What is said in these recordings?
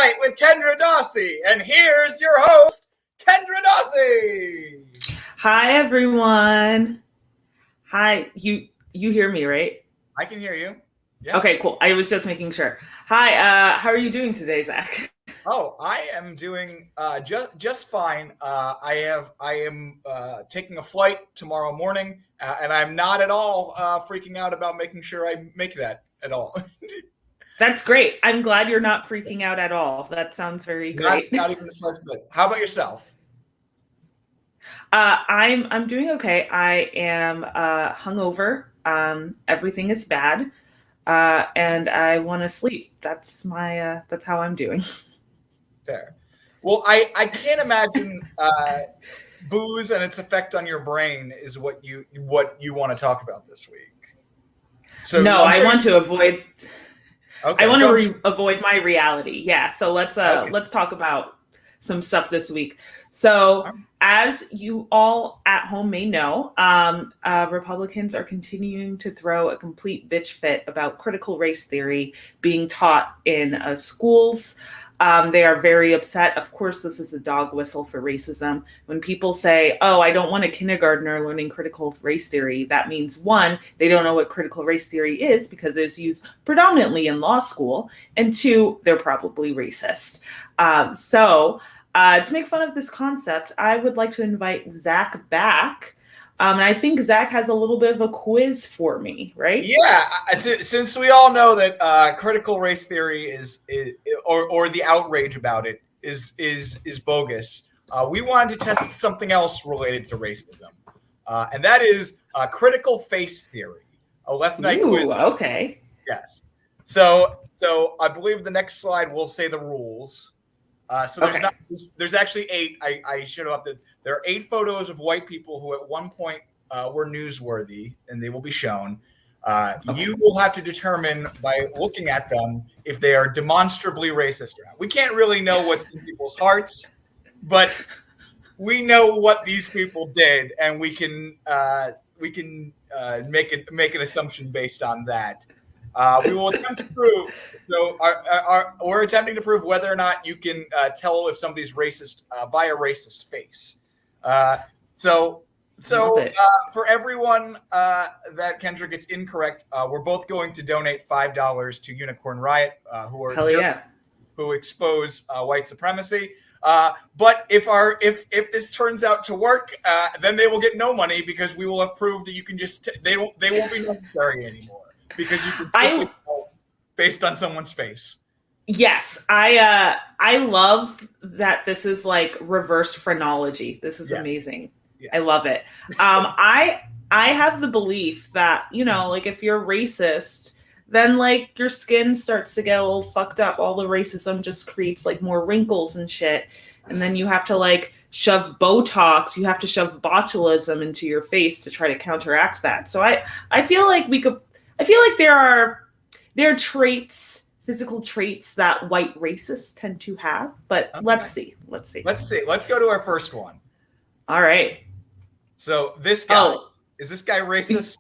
Nite with Kendra Dawsey, and here's your host, Kendra Dawsey. Hi, everyone. Hi, you hear me, right? I can hear you. Yeah. Okay, cool. I was just making sure. Hi, how are you doing today, Zach? Oh, I am doing just fine. I am taking a flight tomorrow morning, and I'm not at all freaking out about making sure I make that at all. That's great. I'm glad you're not freaking out at all. That sounds very great. Not even the slightest bit. How about yourself? I'm doing okay. I am hungover. Everything is bad, and I want to sleep. That's how I'm doing. Fair. Well, I can't imagine booze and its effect on your brain is what you want to talk about this week. So no, I want to avoid. Okay, I want to avoid my reality. Yeah. So let's talk about some stuff this week. So as you all at home may know, Republicans are continuing to throw a complete bitch fit about critical race theory being taught in schools. They are very upset. Of course, this is a dog whistle for racism. When people say, oh, I don't want a kindergartner learning critical race theory, that means one, they don't know what critical race theory is because it's used predominantly in law school. And two, they're probably racist. To make fun of this concept, I would like to invite Zach back. And I think Zach has a little bit of a quiz for me, right? Yeah, since we all know that critical race theory is or the outrage about it is bogus, we wanted to test something else related to racism, and that is critical face theory, a left night quiz. Okay. Yes. So I believe the next slide will say the rules. There's actually 8. I showed up that there are 8 photos of white people who at one point were newsworthy, and they will be shown. You will have to determine by looking at them if they are demonstrably racist or not. We can't really know what's in people's hearts, but we know what these people did, and we can make an assumption based on that. We will attempt to prove. So, we're attempting to prove whether or not you can tell if somebody's racist by a racist face. So for everyone that Kendra gets incorrect, we're both going to donate $5 to Unicorn Riot, who expose white supremacy. But if this turns out to work, then they will get no money because we will have proved that you can just they won't be necessary anymore. Because you can tell based on someone's face. Yes, I love that this is like reverse phrenology. This is amazing. Yes. I love it. I have the belief that, like if you're racist, then like your skin starts to get a little fucked up. All the racism just creates like more wrinkles and shit. And then you have to like shove Botox, you have to shove botulism into your face to try to counteract that. So I feel like there are traits, physical traits that white racists tend to have, but let's see. Let's go to our first one. All right. So this guy, is this guy racist?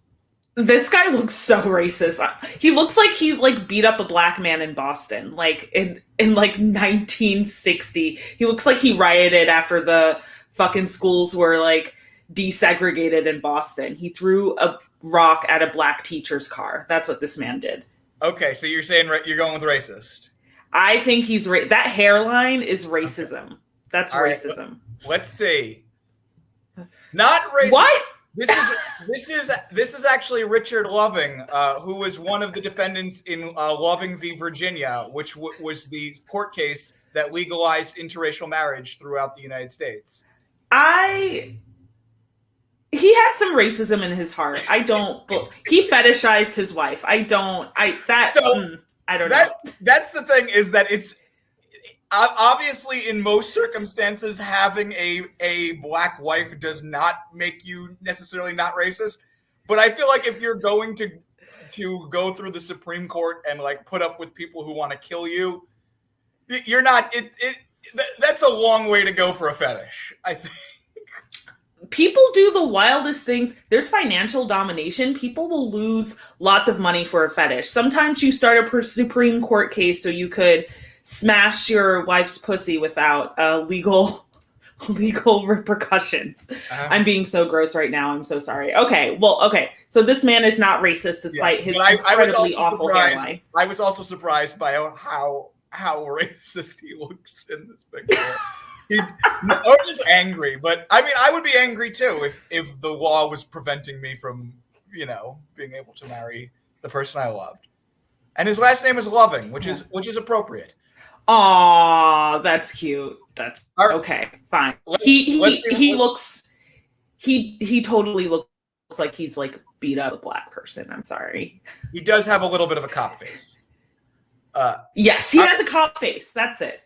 This guy looks so racist. He looks like he like beat up a black man in Boston, like in like 1960. He looks like he rioted after the fucking schools were like desegregated in Boston. He threw a rock at a black teacher's car. That's what this man did. Okay, so you're saying you're going with racist. I think he's that hairline is racism. Okay. That's all racism. Right, let's see. Not racist. What? This is actually Richard Loving, who was one of the defendants in Loving v. Virginia, which was the court case that legalized interracial marriage throughout the United States. He had some racism in his heart. He fetishized his wife. I don't know. That's the thing, is that it's obviously in most circumstances having a black wife does not make you necessarily not racist. But I feel like if you're going to go through the Supreme Court and like put up with people who want to kill you, you're not. That's a long way to go for a fetish, I think. People do the wildest things. There's financial domination. People will lose lots of money for a fetish. Sometimes you start a Supreme Court case so you could smash your wife's pussy without legal repercussions. I'm being so gross right now. I'm so sorry. Okay. So this man is not racist despite his incredibly awful hairline. I was also surprised by how racist he looks in this picture. Or just angry, but I mean, I would be angry too if the law was preventing me from, being able to marry the person I loved. And his last name is Loving, which is appropriate. Aw, that's cute. That's okay. Fine. He totally looks like he's like beat up a black person. I'm sorry. He does have a little bit of a cop face. Yes, he has a cop face. That's it.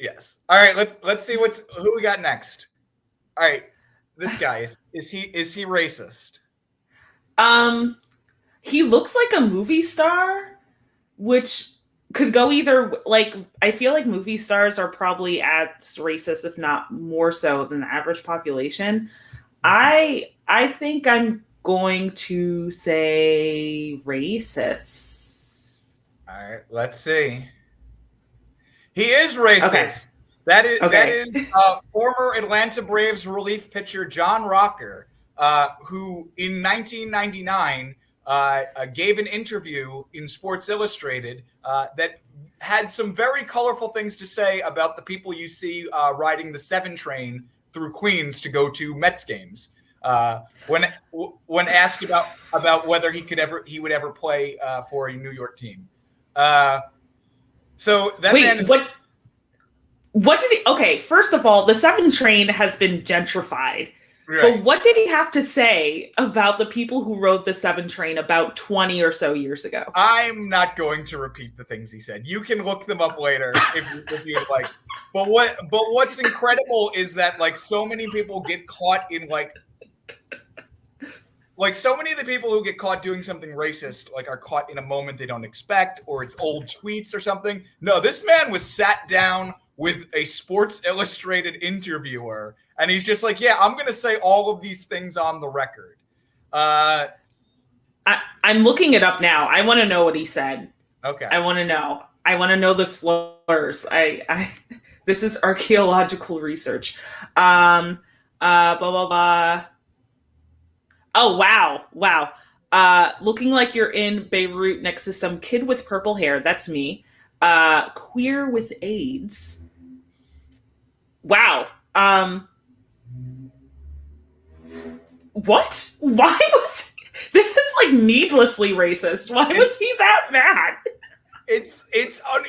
Yes. All right. Let's see who we got next. All right. This guy is he racist? He looks like a movie star, which could go either. Like, I feel like movie stars are probably as racist, if not more so, than the average population. I think I'm going to say racist. All right. Let's see. He is racist. Okay. That is former Atlanta Braves relief pitcher John Rocker, who in 1999 gave an interview in Sports Illustrated that had some very colorful things to say about the people you see riding the 7 train through Queens to go to Mets games. When asked about whether he would ever play for a New York team. So that man is. What did he? Okay, first of all, the 7 train has been gentrified. Right. But what did he have to say about the people who rode the 7 train about 20 or so years ago? I'm not going to repeat the things he said. You can look them up later if you'd like. But what's incredible is that like so many people get caught in like so many of the people who get caught doing something racist like are caught in a moment they don't expect, or it's old tweets or something. No, this man was sat down with a Sports Illustrated interviewer, and he's just like, yeah, I'm going to say all of these things on the record. I'm looking it up now. I want to know what he said. Okay. I want to know. I want to know the slurs. This is archaeological research. Blah, blah, blah. Oh, wow. Looking like you're in Beirut next to some kid with purple hair. That's me. Queer with AIDS. Wow. What? Why was this is like needlessly racist? Why was he that mad? It's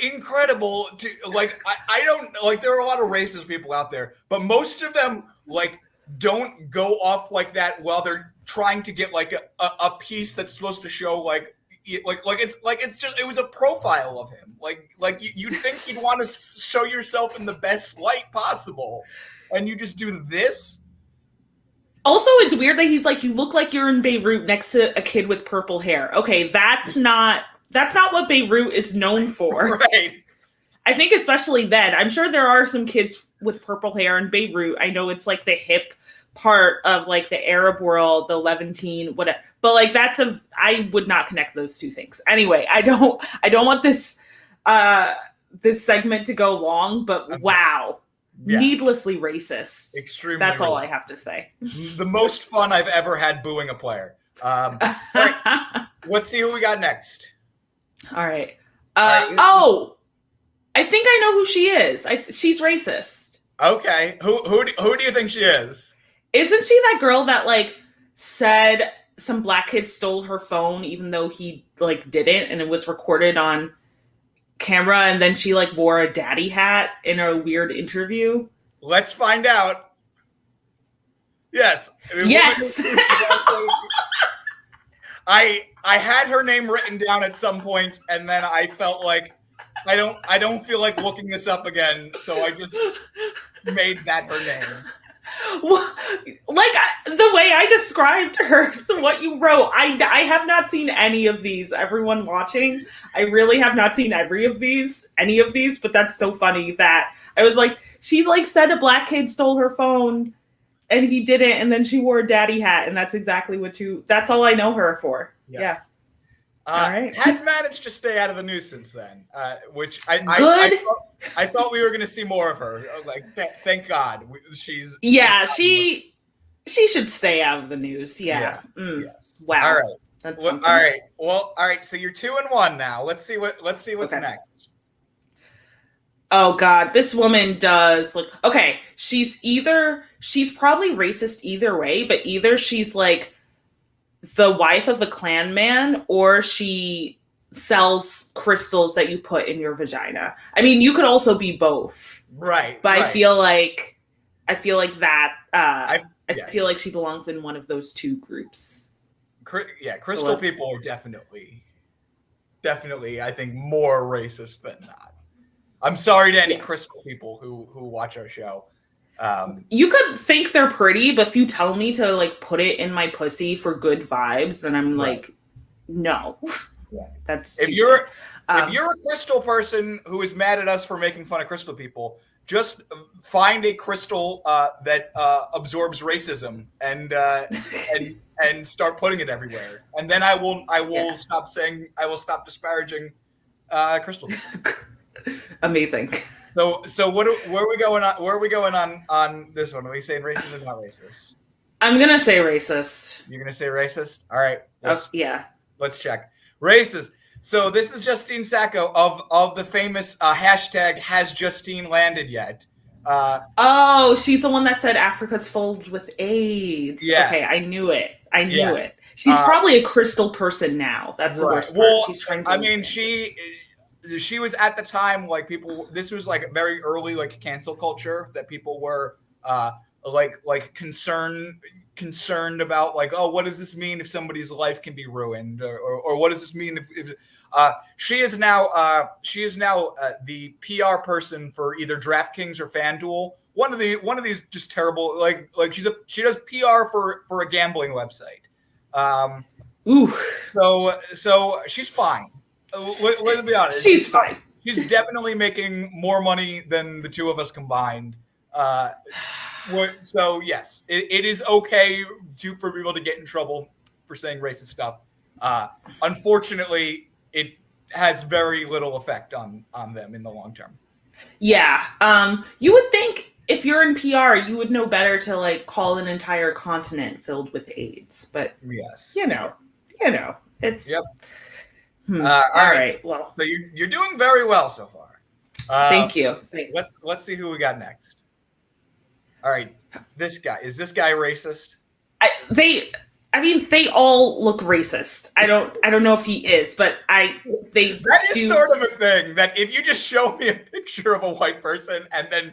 incredible to like. I don't like. There are a lot of racist people out there, but most of them like don't go off like that while they're trying to get like a piece that's supposed to show like it's just, it was a profile of him. Like you'd think you'd want to show yourself in the best light possible, and you just do this. Also, it's weird that he's like, you look like you're in Beirut next to a kid with purple hair. Okay, that's not what Beirut is known for. Right. I think especially then. I'm sure there are some kids with purple hair in Beirut. I know it's like the hip part of like the Arab world, the Levantine, whatever. But like I would not connect those two things. Anyway, I don't want this segment to go long, but wow. Yeah. Needlessly racist. Extremely. That's all racist. I have to say. The most fun I've ever had booing a player. All right. Let's see who we got next. All right. I think I know who she is. She's racist. Okay. Who do you think she is? Isn't she that girl that like said some black kid stole her phone even though he like didn't, and it was recorded on camera, and then she like wore a daddy hat in a weird interview? Let's find out. Yes. Yes. I had her name written down at some point, and then I felt like I don't feel like looking this up again, so I just made that her name. Well, like the way I described her, so what you wrote, I have not seen any of these. Everyone watching, I really have not seen any of these, but that's so funny that I was like, she like said a black kid stole her phone and he didn't, and then she wore a daddy hat, and that's exactly that's all I know her for. Yes. Has managed to stay out of the news since then, which I thought we were going to see more of her. Like, thank God, she's she should stay out of the news. Yeah. Yes. Wow. All right. That's all right. Well, all right. So you're 2-1 now. Let's see what's next. Oh God, this woman does okay. She's probably racist either way, but either she's like the wife of a Klan man or she sells crystals that you put in your vagina. I mean, you could also be both. Right. But right. I feel like that I feel like she belongs in one of those two groups. Crystal people are definitely I think more racist than not. I'm sorry to any crystal people who watch our show. You could think they're pretty, but if you tell me to like put it in my pussy for good vibes, then I'm like, no. Yeah. That's stupid. If you're a crystal person who is mad at us for making fun of crystal people, just find a crystal that absorbs racism and start putting it everywhere, and then I will stop disparaging crystal people. Amazing. So where are we going on this one? Are we saying racist or not racist? I'm gonna say racist. You're gonna say racist? All right. Let's check. Racist. So this is Justine Sacco of the famous hashtag Has Justine Landed Yet? She's the one that said Africa's filled with AIDS. Yes. Okay, I knew it. It. She's probably a crystal person now. That's the worst part. Well, she's trying to I mean, she was at the time like people. This was like very early like cancel culture that people were like concerned about like, oh, what does this mean if somebody's life can be ruined, or what does this mean if she is now the PR person for either DraftKings or FanDuel. One of these just terrible like she does PR for a gambling website. So she's fine. Let's be honest. She's fine. She's definitely making more money than the two of us combined. So yes, it is okay for people to get in trouble for saying racist stuff. Unfortunately, it has very little effect on them in the long term. Yeah. You would think if you're in PR, you would know better to like call an entire continent filled with AIDS, but yes, it's. Yep. All right. Well, so you're doing very well so far. Thank you. Thanks. Let's see who we got next. All right, is this guy racist? They all look racist. I don't know if he is, but that is sort of a thing that if you just show me a picture of a white person and then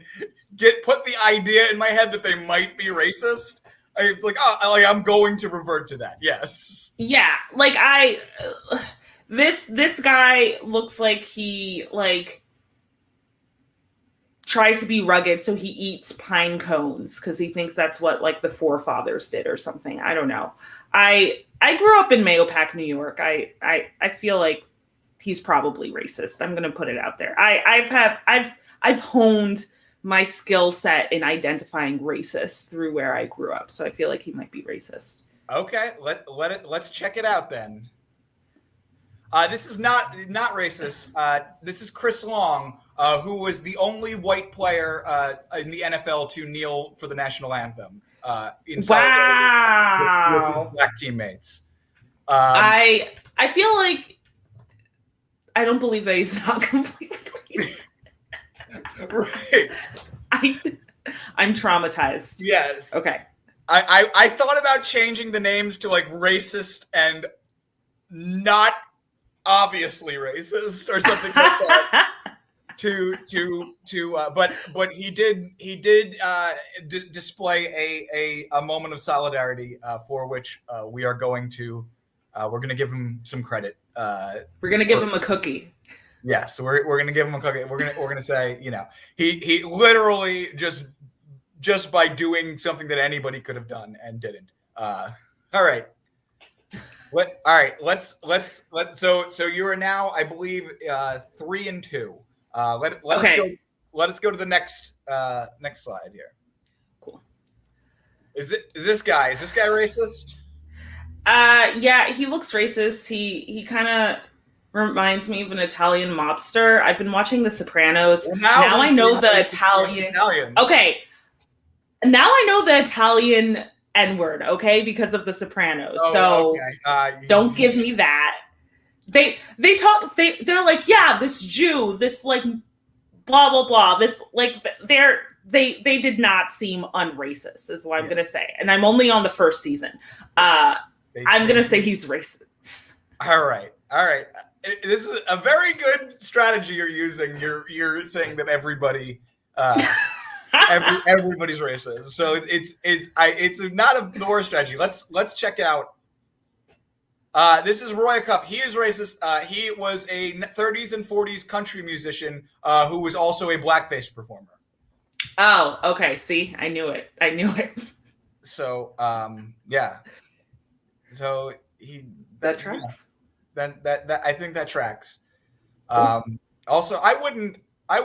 put the idea in my head that they might be racist, it's like, I'm going to revert to that. Yes. Yeah, like this guy looks like he like tries to be rugged, so he eats pine cones because he thinks that's what like the forefathers did or something. I don't know. I grew up in Mahopac, New York. I feel like he's probably racist. I'm gonna put it out there. I've honed my skill set in identifying racists through where I grew up, so I feel like he might be racist. Okay, let's check it out then. This is not racist. This is Chris Long, who was the only white player in the NFL to kneel for the national anthem. In wow! With black teammates. I feel like I don't believe that he's not completely right. I'm traumatized. Yes. Okay. I thought about changing the names to like racist and not obviously racist or something like that. But he did display a moment of solidarity for which we're going to give him some credit. We're gonna give him a cookie. Yeah, so we're gonna give him a cookie. We're gonna say, he literally just by doing something that anybody could have done and didn't. All right. So you are now, I believe, 3-2. Let us go to the next slide here. Cool. Is this guy racist? Yeah, he looks racist. He kind of reminds me of an Italian mobster. I've been watching The Sopranos. Well, Now who's I know being the racist against Italian. Italians? Okay, now I know the Italian N word. Okay, because of The Sopranos. Oh, So okay. don't give me that. They talk. They're like, yeah, this Jew, this like blah blah blah. This like they did not seem unracist, is what I'm gonna say. And I'm only on the first season. I'm gonna say he's racist. All right. This is a very good strategy you're using. You're saying that everybody, everybody's racist. So it's not the worst strategy. Let's check out. This is Roy Acuff. He is racist. He was a 30s and 40s country musician who was also a blackface performer. Oh, okay. See, I knew it. So, yeah. So that tracks. Yeah, that I think that tracks. Also, I wouldn't I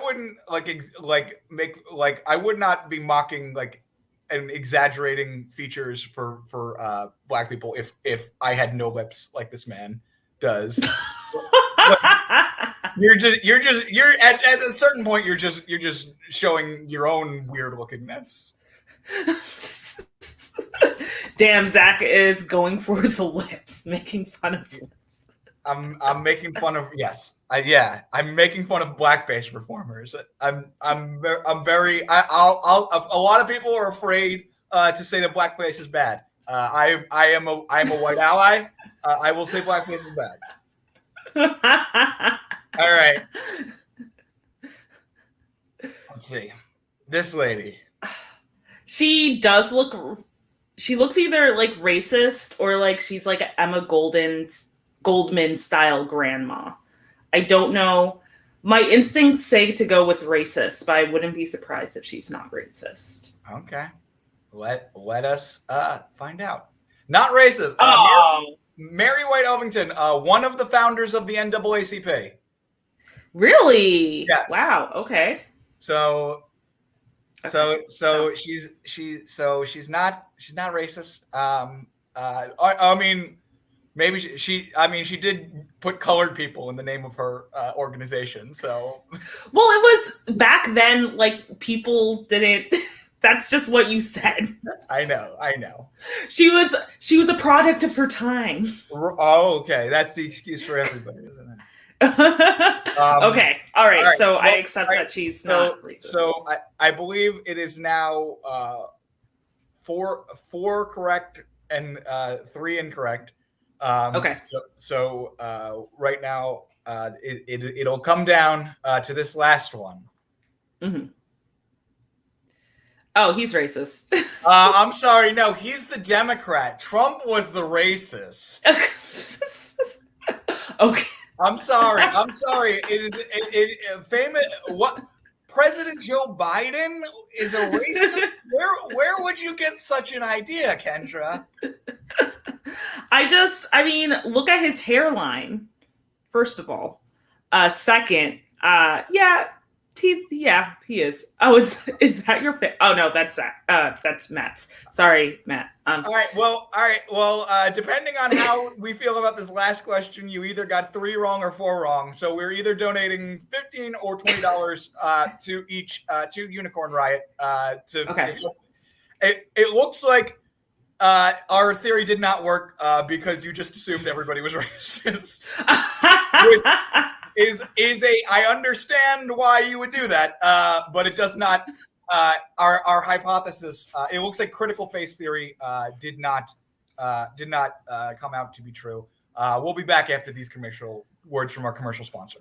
would not be mocking and exaggerating features for black people if I had no lips like this man does. You're at a certain point you're just showing your own weird lookingness. Damn, Zach is going for the lips, making fun of lips. I'm making fun of I'm making fun of blackface performers. A lot of people are afraid to say that blackface is bad. I am a white ally. I will say blackface is bad. All right. Let's see. This lady. She looks either like racist or like she's like an Emma Goldman style grandma. I don't know. My instincts say to go with racist, but I wouldn't be surprised if she's not racist. Okay. Let us find out. Not racist. Mary White Ovington, one of the founders of the NAACP. Really? Yes. Wow. Okay. So she's not racist. I mean, maybe she did put colored people in the name of her organization. So, well, it was back then. Like people didn't. That's just what you said. I know. She was a product of her time. Oh, okay. That's the excuse for everybody, isn't it? Okay. All right. So I accept that she's not racist. So I believe it is now four correct and 3 incorrect. Okay. So right now it'll come down to this last one. Mm-hmm. Oh, he's racist. I'm sorry. No, he's the Democrat. Trump was the racist. Okay. I'm sorry. It famous. What President Joe Biden is a racist? Where would you get such an idea, Kendra? I mean, look at his hairline. First of all, second, he is. Oh, is that your fit? Oh no, that's Zach. That's Matt's. Sorry, Matt. All right. Well, depending on how we feel about this last question, you either got 3 wrong or 4 wrong. So we're either donating $15 or $20 to each to Unicorn Riot. It looks like our theory did not work because you just assumed everybody was racist. Which I understand why you would do that, but it does not. Our hypothesis. It looks like critical face theory did not come out to be true. We'll be back after these commercial words from our commercial sponsor.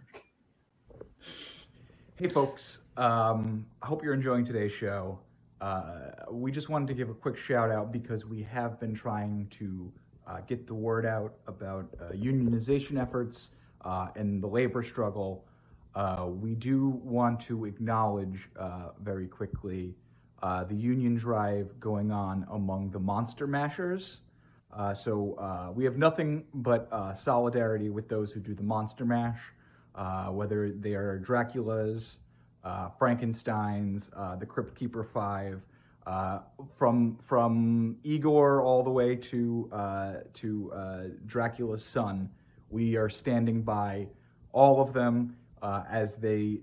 Hey folks, I hope you're enjoying today's show. We just wanted to give a quick shout out because we have been trying to get the word out about unionization efforts and the labor struggle. We do want to acknowledge very quickly the union drive going on among the Monster Mashers. So we have nothing but solidarity with those who do the Monster Mash, whether they are Draculas, Frankensteins, the Crypt Keeper 5. from Igor all the way to Dracula's son. We are standing by all of them as they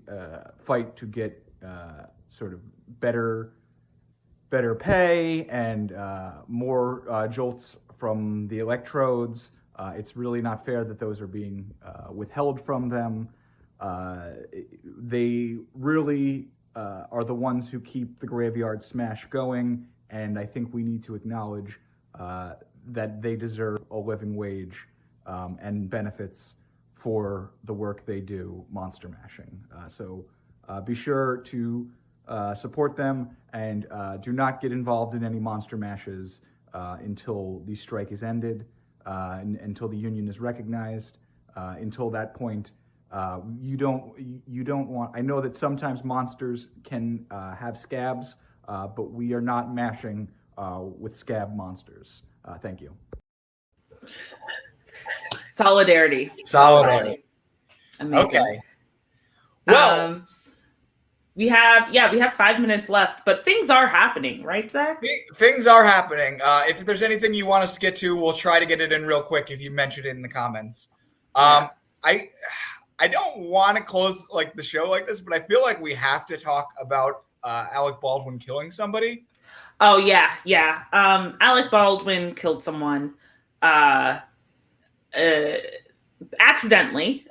fight to get sort of better pay and more jolts from the electrodes. It's really not fair that those are being withheld from them. They really are the ones who keep the graveyard smash going, and I think we need to acknowledge that they deserve a living wage and benefits for the work they do monster mashing. So be sure to support them and do not get involved in any monster mashes until the strike is ended, until the union is recognized. Until that point, you don't want. I know that sometimes monsters can have scabs, but we are not mashing with scab monsters. Thank you. Solidarity. Amazing. Okay. Well, we have 5 minutes left, but things are happening, right, Zach? Things are happening. If there's anything you want us to get to, we'll try to get it in real quick if you mention it in the comments. I don't want to close like the show like this, but I feel like we have to talk about Alec Baldwin killing somebody. Oh yeah. Alec Baldwin killed someone accidentally.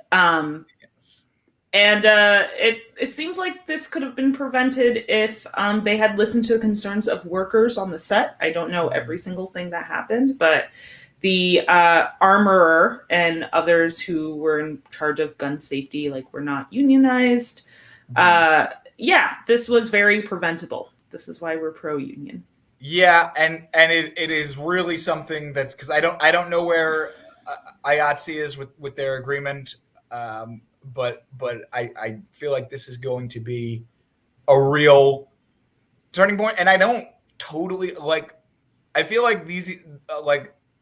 And it seems like this could have been prevented if they had listened to the concerns of workers on the set. I don't know every single thing that happened, but the armorer and others who were in charge of gun safety, were not unionized. This was very preventable. This is why we're pro-union. Yeah, and it is really something that's because I don't know where IATSE is with their agreement, but I feel like this is going to be a real turning point, and I don't totally I feel like these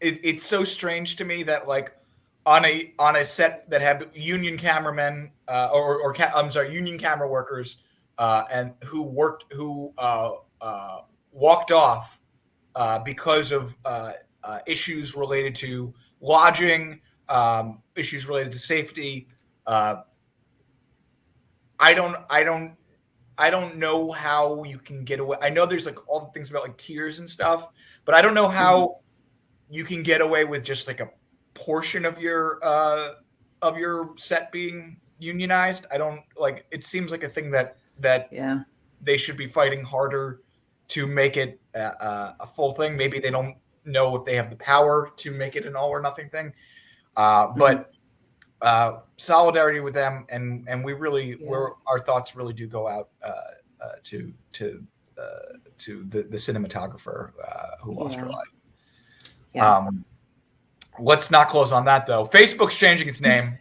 it's so strange to me that on a set that had union cameramen union camera workers and who walked off because of issues related to lodging, issues related to safety. I don't know how you can get away. I know there's all the things about tiers and stuff, but I don't know how you can get away with just a portion of your set being unionized. I don't it seems like a thing that they should be fighting harder to make it a full thing. Maybe they don't know if they have the power to make it an all or nothing thing. But solidarity with them, and we really, our thoughts really do go out to the cinematographer who lost her life. Yeah. Let's not close on that though. Facebook's changing its name.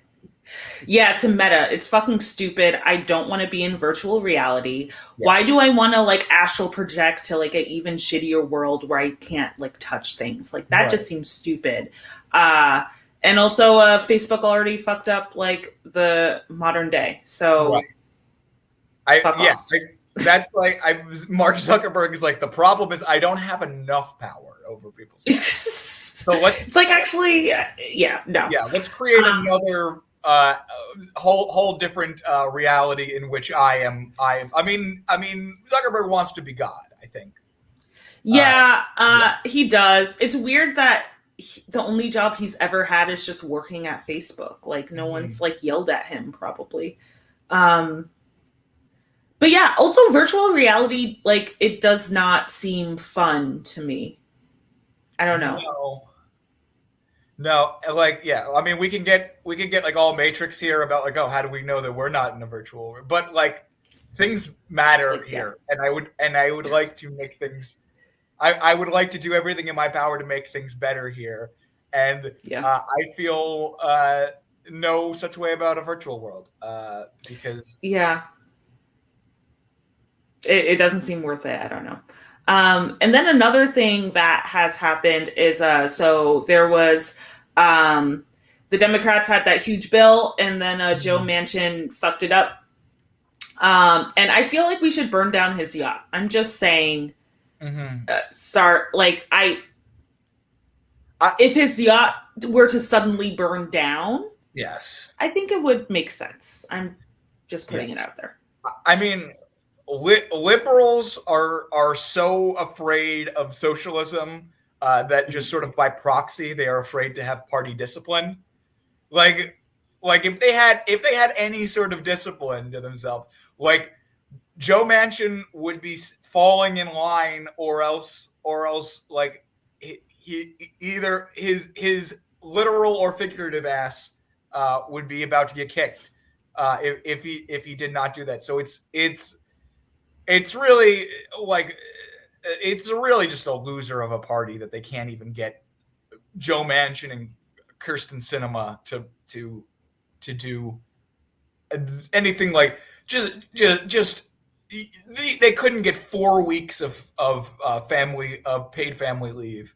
Yeah, to Meta. It's fucking stupid. I don't want to be in virtual reality. Yes. Why do I want to astral project to an even shittier world where I can't touch things? That just seems stupid. And also Facebook already fucked up the modern day. So that's Mark Zuckerberg is the problem is I don't have enough power over people's lives. So let's let's create another whole different reality in which I mean Zuckerberg wants to be God, I think. He does. It's weird that the only job he's ever had is just working at Facebook. No one's yelled at him probably. But yeah, also virtual reality, it does not seem fun to me. I don't know. No, I mean, we can get all Matrix here about how do we know that we're not in a virtual world? But things matter here, and I would like to make things. I would like to do everything in my power to make things better here, and I feel no such way about a virtual world because it doesn't seem worth it. I don't know. And then another thing that has happened is so there was the Democrats had that huge bill, and then Joe Manchin fucked it up. And I feel like we should burn down his yacht. I'm just saying, Sorry, like if his yacht were to suddenly burn down, yes, I think it would make sense. I'm just putting it out there. I mean, liberals are so afraid of socialism that just sort of by proxy they are afraid to have party discipline. Like if they had any sort of discipline to themselves, like Joe Manchin would be falling in line, or else like he either his literal or figurative ass would be about to get kicked if he did not do that. So it's really like it's really just a loser of a party that they can't even get Joe Manchin and Kirsten Sinema to do anything like just they couldn't get 4 weeks of paid family leave,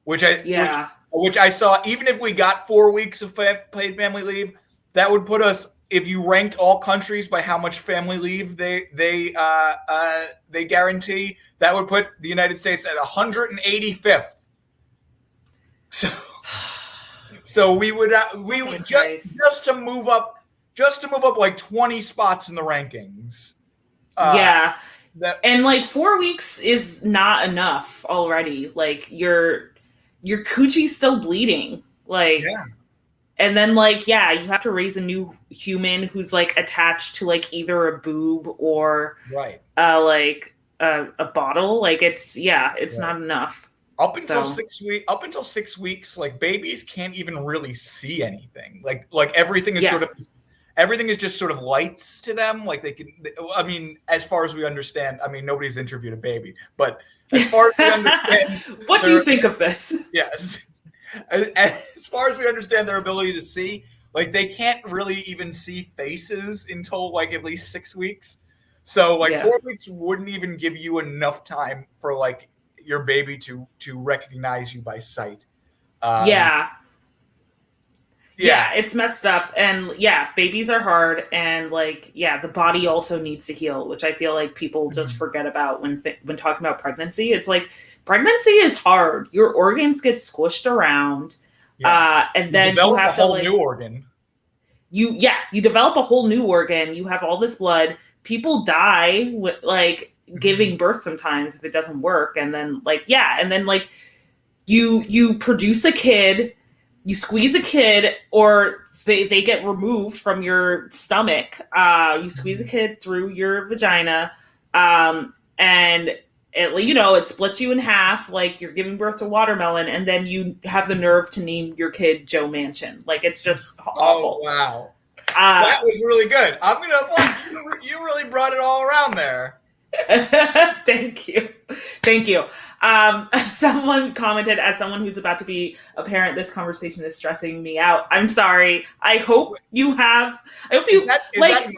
which I saw. Even if we got 4 weeks of paid family leave, that would put us, if you ranked all countries by how much family leave they guarantee, that would put the United States at 185th. So we would just to move up like 20 spots in the rankings. And like 4 weeks is not enough already. Like your coochie's still bleeding. Like, and then like, you have to raise a new human who's like attached to like either a boob or like a bottle. Like it's not enough. Up until 6 weeks, like babies can't even really see anything. Like everything is everything is just sort of lights to them. Like they can, I mean, as far as we understand, I mean, nobody's interviewed a baby, but as far as we understand, what do you think of this? Yes. As far as we understand their ability to see, like they can't really even see faces until like at least 6 weeks. So like 4 weeks wouldn't even give you enough time for like your baby to recognize you by sight. It's messed up. And babies are hard, and like the body also needs to heal, which I feel like people just forget about when talking about pregnancy. It's like pregnancy is hard. Your organs get squished around, and then you have to like new organ. You develop a whole new organ. You have all this blood. People die with like giving birth sometimes if it doesn't work, and then you produce a kid, you squeeze a kid, or they get removed from your stomach. You squeeze a kid through your vagina, and it splits you in half, like you're giving birth to watermelon, and then you have the nerve to name your kid Joe Manchin. Like it's just awful. Oh wow, that was really good. I'm gonna applaud you. You really brought it all around there. Thank you. Someone commented, as someone who's about to be a parent, this conversation is stressing me out. I'm sorry. I hope you. Is that Matt?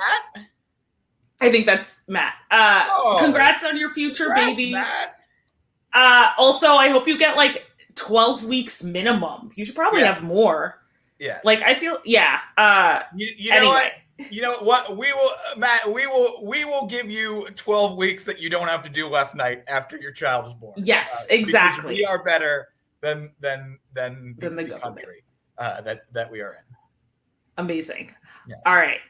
I think that's Matt. Congrats on your future baby. Matt. Also, I hope you get like 12 weeks minimum. You should probably have more. Yeah. Like I feel. Yeah. You know what? You know what? We will, Matt. We will give you 12 weeks that you don't have to do left night after your child is born. Yes, exactly. We are better than the country that we are in. Amazing. Yes. All right.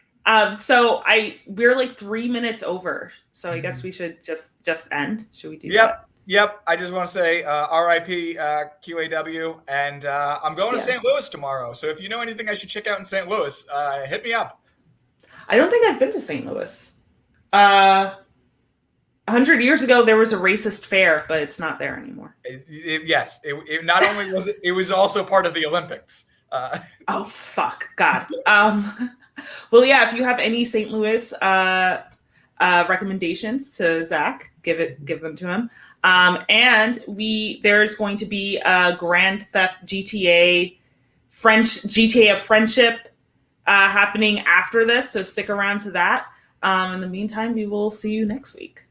So we're like 3 minutes over. So I guess we should just end. Should we do that? Yep. I just want to say R.I.P. QAW, and I'm going to St. Louis tomorrow. So if you know anything I should check out in St. Louis, hit me up. I don't think I've been to St. Louis. 100 years ago, there was a racist fair, but it's not there anymore. Yes. It not only was it was also part of the Olympics. Oh, fuck. God. Well, if you have any St. Louis recommendations to Zach, give them to him. And there's going to be a Grand Theft GTA of Friendship happening after this, so stick around to that. In the meantime, we will see you next week.